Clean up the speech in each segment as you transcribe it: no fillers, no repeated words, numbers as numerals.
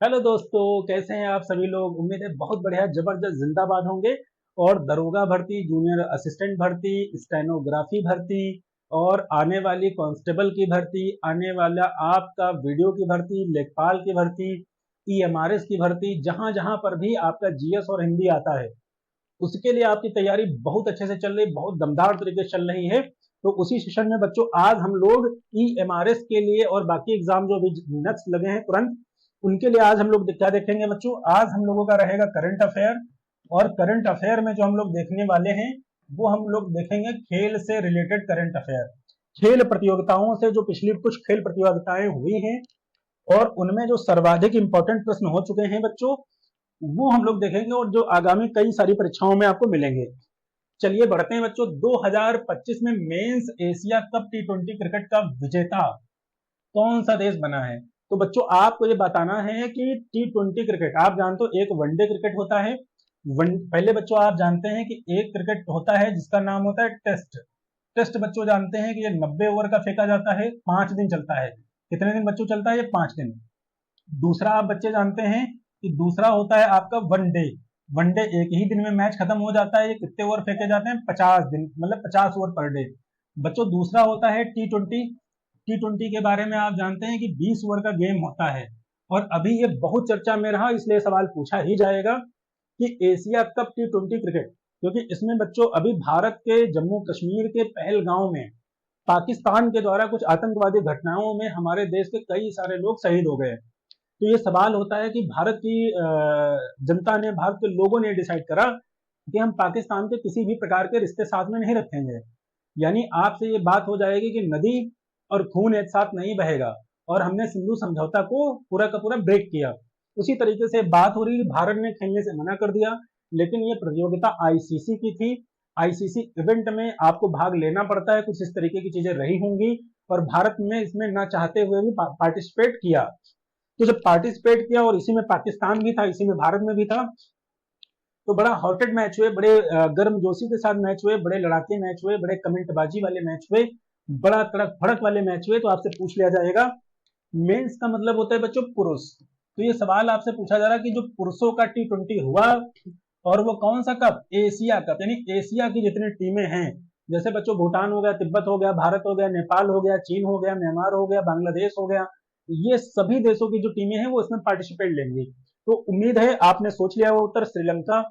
Hello दोस्तों, कैसे हैं आप सभी लोग। उम्मीद है बहुत बढ़िया जबरदस्त जिंदाबाद होंगे। और दरोगा भर्ती, जूनियर असिस्टेंट भर्ती, स्टेनोग्राफी भर्ती और आने वाली कांस्टेबल की भर्ती, आने वाला आपका वीडियो की भर्ती, लेखपाल की भर्ती, ईएमआरएस की भर्ती, जहां जहां पर भी आपका जीएस और हिंदी आता है उसके लिए आपकी तैयारी बहुत अच्छे से चल रही, बहुत दमदार तरीके से चल रही है। तो उसी सेशन में बच्चों आज हम लोग ईएमआरएस के लिए और बाकी एग्जाम जो अभी नेक्स्ट लगे हैं तुरंत, उनके लिए आज हम लोग क्या देखेंगे बच्चों। आज हम लोगों का रहेगा करंट अफेयर। और करंट अफेयर में जो हम लोग देखने वाले हैं वो हम लोग देखेंगे खेल से रिलेटेड करंट अफेयर। खेल प्रतियोगिताओं से जो पिछली कुछ खेल प्रतियोगिताएं हुई हैं और उनमें जो सर्वाधिक इंपॉर्टेंट प्रश्न हो चुके हैं बच्चों, वो हम लोग देखेंगे और जो आगामी कई सारी परीक्षाओं में आपको मिलेंगे। चलिए बढ़ते हैं बच्चों। 2025 में मेंस एशिया कप टी20 क्रिकेट का विजेता कौन सा देश बना है। तो बच्चों आपको ये बताना है कि टी20 क्रिकेट आप जानते हो एक वनडे क्रिकेट होता है। पहले बच्चों आप जानते हैं कि एक क्रिकेट होता है जिसका नाम होता है टेस्ट। टेस्ट बच्चों जानते हैं कि ये 90 ओवर का फेंका जाता है, 5 दिन चलता है। कितने दिन बच्चों चलता है? ये 5 दिन। दूसरा आप बच्चे जानते हैं कि दूसरा होता है आपका वनडे। वनडे एक ही दिन में मैच खत्म हो जाता है। ये कितने ओवर फेंके जाते हैं? 50 दिन, मतलब 50 ओवर पर डे। बच्चों दूसरा होता है टी20। टी20 के बारे में आप जानते हैं कि 20 ओवर का गेम होता है। और अभी ये बहुत चर्चा में रहा, इसलिए सवाल पूछा ही जाएगा कि एशिया कप टी20 क्रिकेट, क्योंकि इसमें बच्चों अभी भारत के जम्मू कश्मीर के पहलगांव में पाकिस्तान के द्वारा कुछ आतंकवादी घटनाओं में हमारे देश के कई सारे लोग शहीद हो गए। तो ये सवाल होता है कि भारत की जनता ने, भारत के लोगों ने डिसाइड करा कि हम पाकिस्तान के किसी भी प्रकार के रिश्ते साथ में नहीं रखेंगे। यानी आपसे ये बात हो जाएगी कि नदी और खून एक साथ नहीं बहेगा। और हमने सिंधु समझौता को पूरा का पूरा ब्रेक किया। उसी तरीके से बात हो रही है, भारत ने खेलने से मना कर दिया। लेकिन ये प्रतियोगिता आईसीसी की थी। आईसीसी इवेंट में आपको भाग लेना पड़ता है, कुछ इस तरीके की चीजें रही होंगी। और भारत ने इसमें ना चाहते हुए भी पार्टिसिपेट किया। तो जब पार्टिसिपेट किया और इसी में पाकिस्तान भी था, इसी में भारत में भी था, तो बड़ा हॉटेड मैच हुए, बड़े गर्मजोशी के साथ मैच हुए, बड़े लड़ाके मैच हुए, बड़े कमेंटबाजी वाले मैच हुए, बड़ा तड़क भड़क वाले मैच हुए। तो आपसे पूछ लिया जाएगा, मेंस का मतलब होता है बच्चों पुरुष। तो ये सवाल आपसे पूछा जा रहा है कि जो पुरुषों का टी20 हुआ और वो कौन सा कप? Asia cup. यानी एशिया की जितनी टीमें हैं, जैसे बच्चों भूटान हो गया, तिब्बत हो गया, भारत हो गया, नेपाल हो गया, चीन हो गया, म्यांमार हो गया, बांग्लादेश हो गया, ये सभी देशों की जो टीमें हैं वो इसमें पार्टिसिपेट लेंगी। तो उम्मीद है आपने सोच लिया वो उत्तर। श्रीलंका,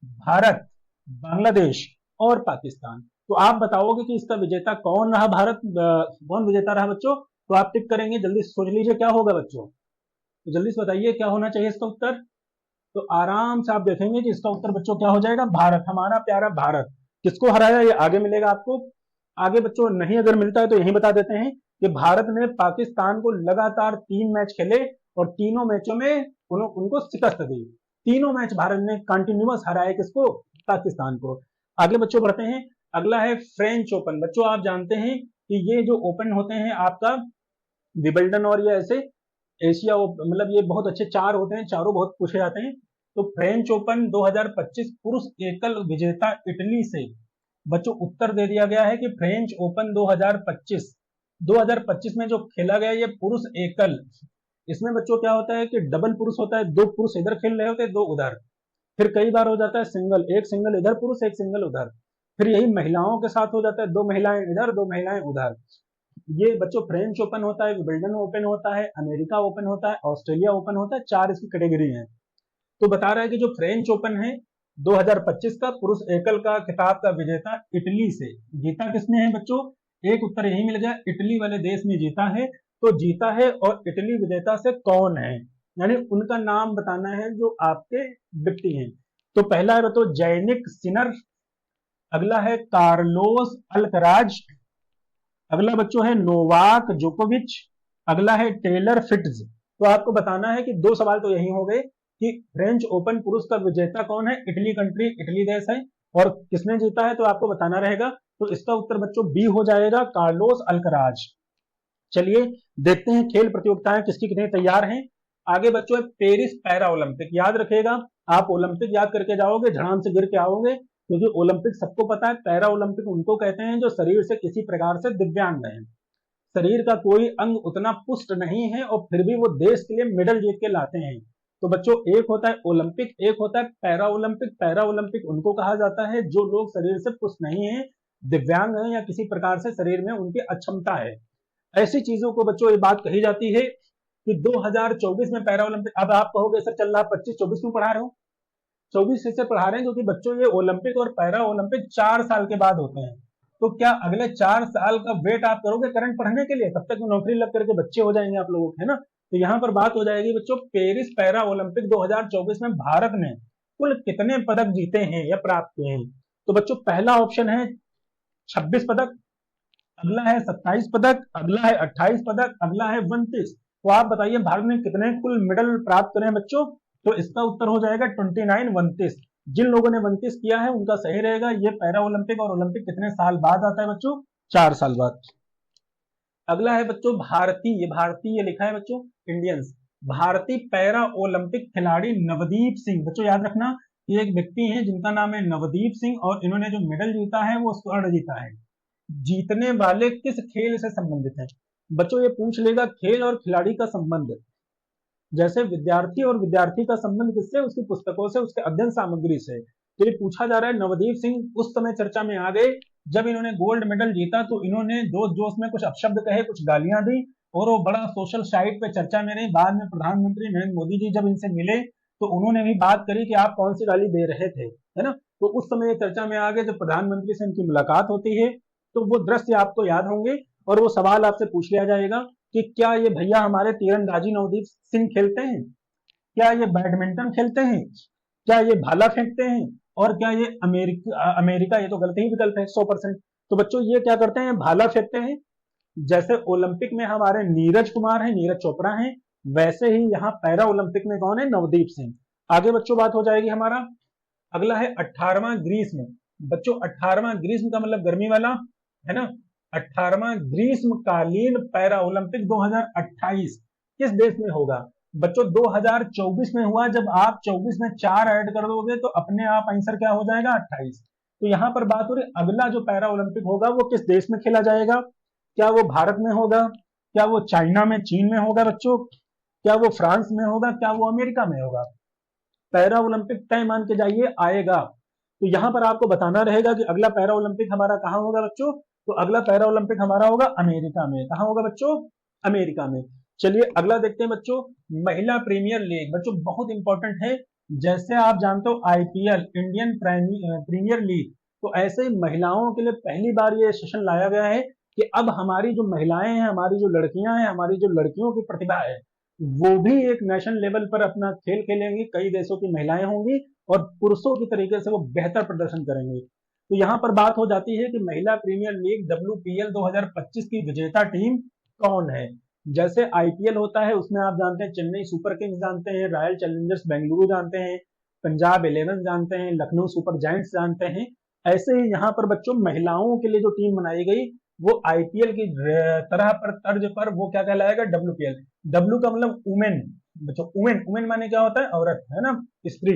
भारत, बांग्लादेश और पाकिस्तान। तो आप बताओगे कि इसका विजेता कौन रहा? भारत कौन विजेता रहा बच्चों? तो आप टिक करेंगे, जल्दी सोच लीजिए क्या होगा बच्चों। तो जल्दी से बताइए क्या होना चाहिए इसका उत्तर। तो आराम से आप देखेंगे कि इसका उत्तर बच्चों क्या हो जाएगा? भारत, हमारा प्यारा भारत। किसको हराया ये आगे मिलेगा आपको। आगे बच्चों नहीं अगर मिलता है तो यही बता देते हैं कि भारत ने पाकिस्तान को लगातार 3 मैच खेले और तीनों मैचों में उनको शिकस्त दी। तीनों मैच भारत ने कंटिन्यूअस हराया किसको? पाकिस्तान को। आगे बच्चों बढ़ते हैं। अगला है फ्रेंच ओपन। बच्चों आप जानते हैं कि ये जो ओपन होते हैं आपका विबल्डन और ये ऐसे एशिया मतलब ये बहुत अच्छे 4 होते हैं, चारों बहुत पूछे जाते हैं। तो फ्रेंच ओपन 2025 पुरुष एकल विजेता इटली से। बच्चों उत्तर दे दिया गया है कि फ्रेंच ओपन 2025 में जो खेला गया ये पुरुष एकल। इसमें बच्चों क्या होता है कि डबल पुरुष होता है, 2 पुरुष इधर खेल रहे होते हैं, 2 उधर। फिर कई बार हो जाता है सिंगल, एक सिंगल इधर पुरुष, एक सिंगल उधर। फिर यही महिलाओं के साथ हो जाता है, 2 महिलाएं इधर, 2 महिलाएं उधर। ये बच्चों फ्रेंच ओपन होता है, विंबलडन ओपन होता है, अमेरिका ओपन होता है, ऑस्ट्रेलिया ओपन होता है। 4 इसकी कैटेगरी है। तो बता रहा है कि जो फ्रेंच ओपन है 2025 का पुरुष एकल का खिताब का विजेता इटली से। जीता किसने है बच्चों? एक उत्तर यही मिल गया, इटली वाले देश ने जीता है। तो जीता है और इटली विजेता से कौन है, यानी उनका नाम बताना है जो आपके व्यक्ति हैं। तो पहला है बच्चों जैनिक सिनर, अगला है कार्लोस अल्कराज, अगला बच्चों है नोवाक जोकोविच, अगला है टेलर फिट्ज। तो आपको बताना है कि 2 सवाल तो यही हो गए कि फ्रेंच ओपन पुरुष का विजेता कौन है? इटली कंट्री, इटली देश है। और किसने जीता है तो आपको बताना रहेगा। तो इसका उत्तर बच्चों बी हो जाएगा, कार्लोस अल्कराज। चलिए देखते हैं खेल प्रतियोगिताएं किसकी कितनी तैयार हैं। आगे बच्चों पेरिस पैरा ओलंपिक, याद रखिएगा। आप ओलंपिक याद करके जाओगे, झड़ाम से गिर के आओगे। क्योंकि ओलंपिक सबको पता है, पैरा ओलंपिक उनको कहते हैं जो शरीर से किसी प्रकार से दिव्यांग है। शरीर का कोई अंग उतना पुष्ट नहीं है और फिर भी वो देश के लिए मेडल जीत के लाते हैं। तो बच्चों एक होता है ओलंपिक, एक होता है पैरा ओलंपिक। पैरा ओलंपिक उनको कहा जाता है जो लोग शरीर से पुष्ट नहीं है, दिव्यांग है या किसी प्रकार से शरीर में उनकी अक्षमता है। ऐसी चीजों को बच्चों ये बात कही जाती है कि 2024 में पैरा ओलंपिक। अब आप कहोगे सर चल रहा 25-24 क्यों पढ़ा रहे हो? 24 इससे पढ़ा रहे हैं क्योंकि बच्चों ये ओलंपिक और पैरा ओलंपिक 4 साल के बाद होते हैं। तो क्या अगले 4 साल का वेट आप करोगे करंट पढ़ने के लिए? तब तक नौकरी लग करके बच्चे हो जाएंगे आप लोगों के, है ना। तो यहाँ पर बात हो जाएगी बच्चों, पेरिस पैरा ओलंपिक 2024 में भारत ने कुल कितने पदक जीते हैं या प्राप्त किए हैं? तो बच्चों पहला ऑप्शन है 26 पदक, अगला है 27 पदक, अगला है 28 पदक, अगला है 29। तो आप बताइए भारत ने कितने कुल मेडल प्राप्त करे बच्चों? तो इसका उत्तर हो जाएगा 29, 29। जिन लोगों ने 29 किया है उनका सही रहेगा। ये पैरा ओलंपिक और ओलंपिक कितने साल बाद आता है बच्चों? 4 साल बाद। अगला है बच्चों भारतीय, भारतीय लिखा है बच्चों इंडियंस। भारतीय पैरा ओलंपिक खिलाड़ी नवदीप सिंह। बच्चों याद रखना ये एक व्यक्ति है जिनका नाम है नवदीप सिंह और इन्होंने जो मेडल जीता है वो स्वर्ण जीता है। जीतने वाले किस खेल से संबंधित है? बच्चों ये पूछ लेगा खेल और खिलाड़ी का संबंध। जैसे विद्यार्थी और विद्यार्थी का संबंध किससे? उसकी पुस्तकों से, उसके अध्ययन सामग्री से। तो ये पूछा जा रहा है। नवदीप सिंह उस समय चर्चा में आ गए जब इन्होंने गोल्ड मेडल जीता, तो इन्होंने जोश जोश में कुछ अपशब्द कहे, कुछ गालियां दी और वो बड़ा सोशल साइट पे चर्चा में रही। बाद में प्रधानमंत्री नरेंद्र मोदी जी जब इनसे मिले तो उन्होंने भी बात करी कि आप कौन सी गाली दे रहे थे, है ना। तो उस समय ये चर्चा में आ गए जब प्रधानमंत्री से इनकी मुलाकात होती है तो वो दृश्य आपको याद होंगे और वो सवाल आपसे पूछ लिया जाएगा कि क्या ये भैया हमारे तीरंदाजी नवदीप सिंह खेलते हैं, क्या ये बैडमिंटन खेलते हैं, क्या ये भाला फेंकते हैं और क्या ये अमेरिका ये तो गलत ही विकल्प है 100%। तो बच्चों ये क्या करते हैं? भाला फेंकते हैं। जैसे ओलंपिक में हमारे नीरज कुमार है, नीरज चोपड़ा है, वैसे ही यहाँ पैरा ओलंपिक में कौन है? नवदीप सिंह। आगे बच्चों बात हो जाएगी हमारा। अगला है 18वां ग्रीष्म। बच्चों 18वां ग्रीष्म का मतलब गर्मी वाला, है ना। 18वां ग्रीष्मकालीन पैरा ओलंपिक 2028 किस देश में होगा? बच्चों 2024 में हुआ। जब आप 24 में 4 ऐड कर दोगे तो अपने आप आंसर क्या हो जाएगा? 28। तो यहाँ पर बात हो रही अगला जो पैरा ओलंपिक होगा वो किस देश में खेला जाएगा? क्या वो भारत में होगा? क्या वो चाइना में, चीन में होगा बच्चों? क्या वो फ्रांस में होगा? क्या वो अमेरिका में होगा? पैरा ओलंपिक तय मान के जाइए आएगा। तो यहां पर आपको बताना रहेगा कि अगला पैरा ओलंपिक हमारा कहां होगा बच्चों? तो अगला पैरा ओलंपिक हमारा होगा अमेरिका में। कहां होगा बच्चों? अमेरिका में। चलिए अगला देखते हैं बच्चों, महिला प्रीमियर लीग। बच्चों बहुत इंपॉर्टेंट है। जैसे आप जानते हो आईपीएल, इंडियन प्रीमियर लीग, तो ऐसे ही महिलाओं के लिए पहली बार ये सेशन लाया गया है कि अब हमारी जो महिलाएं हैं, हमारी जो लड़कियां हैं, हमारी जो लड़कियों की प्रतिभा है वो भी एक नेशनल लेवल पर अपना खेल खेलेंगी। कई देशों की महिलाएं होंगी और पुरुषों की तरीके से वो बेहतर प्रदर्शन करेंगे। तो यहाँ पर बात हो जाती है कि महिला प्रीमियर लीग WPL 2025 की विजेता टीम कौन है? जैसे आईपीएल होता है उसमें आप जानते हैं चेन्नई सुपर किंग्स जानते हैं, रॉयल चैलेंजर्स बेंगलुरु जानते हैं, पंजाब 11 जानते हैं, लखनऊ सुपर जायंट्स जानते हैं। ऐसे ही यहाँ पर बच्चों महिलाओं के लिए जो टीम बनाई गई वो आईपीएल की तरह पर तर्ज पर वो क्या कहलाएगा? WPL। डब्ल्यू का मतलब वुमेन बच्चों, वुमेन, वुमेन माने क्या होता है? औरत, है ना, स्त्री।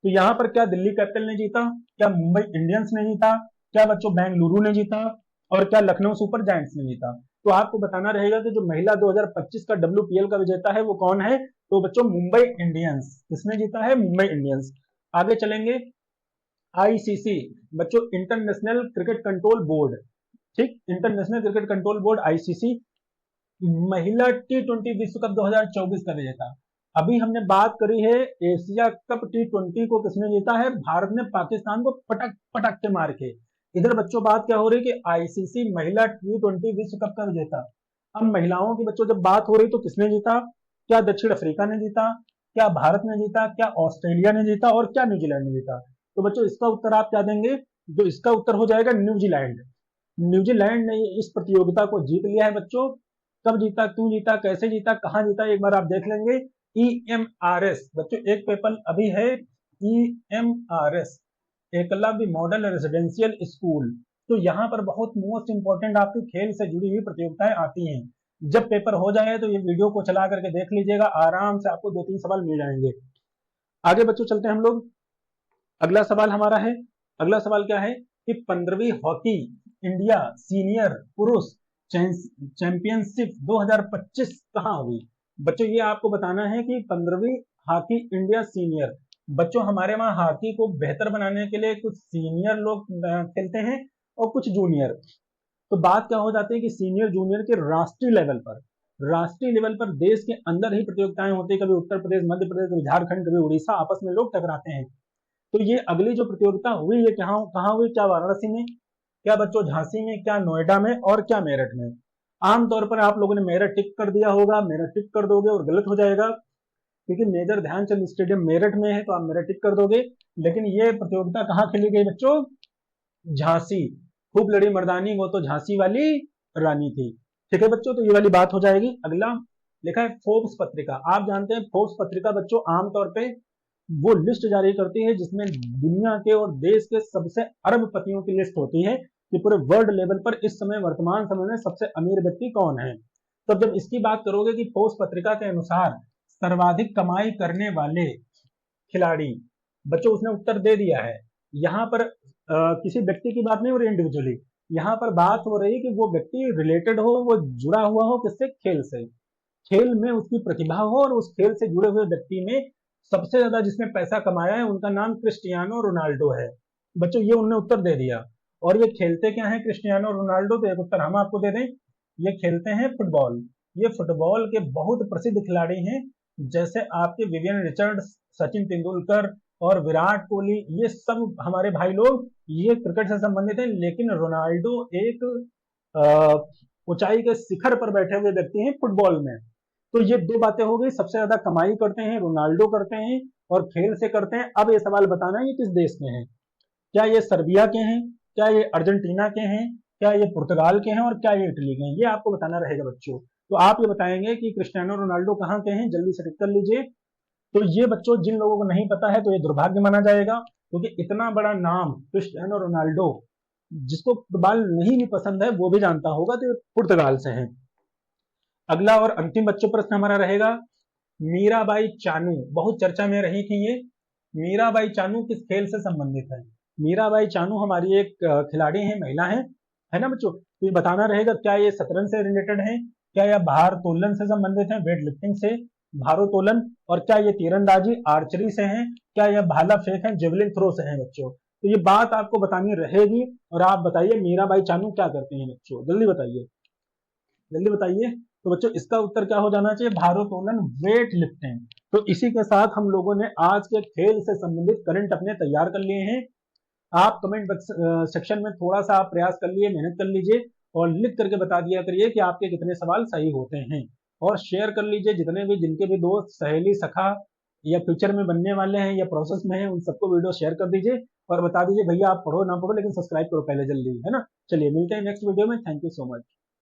तो यहाँ पर क्या दिल्ली कैपिटल ने जीता? क्या मुंबई इंडियंस ने जीता? क्या बच्चों बेंगलुरु ने जीता? और क्या लखनऊ सुपर जायंट्स ने जीता? तो आपको बताना रहेगा कि जो महिला 2025 का WPL का विजेता है वो कौन है? तो बच्चों मुंबई इंडियंस। किसने जीता है? मुंबई इंडियंस। आगे चलेंगे। आईसीसी बच्चों इंटरनेशनल क्रिकेट कंट्रोल बोर्ड, ठीक, international cricket control board ICC महिला T20 विश्व कप 2024 का विजेता। अभी हमने बात करी है एशिया कप T20 को किसने जीता है? भारत ने पाकिस्तान को पटक पटक के मार के। इधर बच्चों बात क्या हो रही है कि आईसीसी महिला T20 विश्व कप का विजेता। अब महिलाओं की बच्चों जब बात हो रही तो किसने जीता? क्या दक्षिण अफ्रीका ने जीता? क्या भारत ने जीता? क्या ऑस्ट्रेलिया ने जीता? और क्या न्यूजीलैंड ने जीता? तो बच्चों इसका उत्तर आप क्या देंगे? जो इसका उत्तर हो जाएगा न्यूजीलैंड। न्यूजीलैंड ने इस प्रतियोगिता को जीत लिया है बच्चों। कब जीता, क्यों जीता, कैसे जीता, कहां जीता, एक बार आप देख लेंगे। EMRS बच्चों एक पेपर अभी है, EMRS Eklavya model residential school. तो यहाँ पर बहुत मोस्ट इंपॉर्टेंट आपकी खेल से जुड़ी हुई प्रतियोगिताएं आती हैं। जब पेपर हो जाए तो ये वीडियो को चला करके देख लीजिएगा, आराम से आपको 2-3 सवाल मिल जाएंगे। आगे बच्चों चलते हैं हम लोग। अगला सवाल हमारा है, अगला सवाल क्या है कि 15वीं हॉकी इंडिया सीनियर पुरुष चैंपियनशिप 2025 कहां हुई? बच्चों ये आपको बताना है कि 15वीं हॉकी इंडिया सीनियर, बच्चों हमारे वहाँ हॉकी को बेहतर बनाने के लिए कुछ सीनियर लोग खेलते हैं और कुछ जूनियर। तो बात क्या हो जाती है कि सीनियर जूनियर के राष्ट्रीय लेवल पर देश के अंदर ही प्रतियोगिताएं होती है। कभी उत्तर प्रदेश, मध्य प्रदेश, कभी झारखंड, कभी उड़ीसा, आपस में लोग टकराते हैं। तो ये अगली जो प्रतियोगिता हुई है कहाँ हुई, क्या वाराणसी में, क्या बच्चों झांसी में, क्या नोएडा में, और क्या मेरठ में। आमतौर पर आप लोगों ने मेरठ टिक कर दिया होगा, मेरठ टिक कर दोगे और गलत हो जाएगा, क्योंकि मेजर ध्यानचंद स्टेडियम मेरठ में है, तो आप मेरठ टिक कर दोगे। लेकिन ये प्रतियोगिता कहाँ खेली गई बच्चों, झांसी। खूब लड़ी मर्दानी, वो तो झांसी वाली रानी थी। ठीक है बच्चों, तो ये वाली बात हो जाएगी। अगला लिखा है फोर्ब्स पत्रिका। आप जानते हैं फोर्ब्स पत्रिका बच्चों आमतौर पे वो लिस्ट जारी करती है जिसमें दुनिया के और देश के सबसे अरबपतियों की लिस्ट होती है कि पूरे वर्ल्ड लेवल पर इस समय वर्तमान समय में सबसे अमीर व्यक्ति कौन है। तब जब इसकी बात करोगे कि फोर्ब्स पत्रिका के अनुसार सर्वाधिक कमाई करने वाले खिलाड़ी, बच्चों उसने उत्तर दे दिया है। यहाँ पर किसी व्यक्ति की बात नहीं हो रही इंडिविजुअली, यहाँ पर बात हो रही है कि वो व्यक्ति रिलेटेड हो, वो जुड़ा हुआ हो किससे, खेल से, खेल में उसकी प्रतिभा हो और उस खेल से जुड़े हुए व्यक्ति में सबसे ज्यादा जिसने पैसा कमाया है उनका नाम क्रिस्टियानो रोनाल्डो है। बच्चों ये उनने उत्तर दे दिया। और ये खेलते क्या है क्रिस्टियानो रोनाल्डो, तो एक उत्तर हम आपको दे दें, ये खेलते हैं फुटबॉल। ये फुटबॉल के बहुत प्रसिद्ध खिलाड़ी हैं, जैसे आपके विवियन रिचर्ड्स, सचिन तेंदुलकर और विराट कोहली, ये सब हमारे भाई लोग ये क्रिकेट से संबंधित हैं। लेकिन रोनाल्डो एक ऊंचाई के शिखर पर बैठे हुए व्यक्ति हैं फुटबॉल में। तो ये दो बातें हो गई, सबसे ज्यादा कमाई करते हैं रोनाल्डो करते हैं और खेल से करते हैं। अब ये सवाल बताना है ये किस देश के हैं, क्या ये सर्बिया के हैं, क्या ये अर्जेंटीना के हैं, क्या ये पुर्तगाल के हैं, और क्या ये इटली के हैं, ये आपको बताना रहेगा बच्चों। तो आप ये बताएंगे कि क्रिस्टियानो रोनाल्डो कहाँ के हैं, जल्दी से टिक कर लीजिए। तो ये बच्चों जिन लोगों को नहीं पता है तो ये दुर्भाग्य माना जाएगा, क्योंकि इतना बड़ा नाम क्रिस्टियानो रोनाल्डो जिसको फुटबॉल नहीं भी पसंद है वो भी जानता होगा, तो ये पुर्तगाल से है। अगला और अंतिम बच्चों प्रश्न हमारा रहेगा, मीराबाई चानू बहुत चर्चा में रही थी ये। मीराबाई चानू किस खेल से संबंधित है। मीराबाई चानू हमारी एक खिलाड़ी है, महिला है ना बच्चों। तो ये बताना रहेगा क्या ये शतरंज से रिलेटेड है, क्या यह भारोत्तोलन से संबंधित है, वेट लिफ्टिंग से भारोत्तोलन, और क्या ये तीरंदाजी आर्चरी से है, क्या यह भाला फेंक है, जेवलिन थ्रो से है बच्चों। तो ये बात आपको बतानी रहेगी। और आप बताइए मीराबाई चानू क्या करती हैं बच्चों, जल्दी बताइए, जल्दी बताइए। तो बच्चों इसका उत्तर क्या हो जाना चाहिए, भारोत्तोलन, वेट लिफ्टिंग। तो इसी के साथ हम लोगों ने आज के खेल से संबंधित करंट अपने तैयार कर लिए हैं। आप कमेंट सेक्शन में थोड़ा सा आप प्रयास कर लिए, मेहनत कर लीजिए और लिख करके बता दिया करिए कि आपके कितने सवाल सही होते हैं। और शेयर कर लीजिए जितने भी, जिनके भी दोस्त, सहेली, सखा या फ्यूचर में बनने वाले हैं या प्रोसेस में हैं, उन सबको वीडियो शेयर कर दीजिए और बता दीजिए भैया आप पढ़ो ना पढ़ो लेकिन सब्सक्राइब करो पहले जल्दी, है ना। चलिए मिलते हैं नेक्स्ट वीडियो में, थैंक यू सो मच।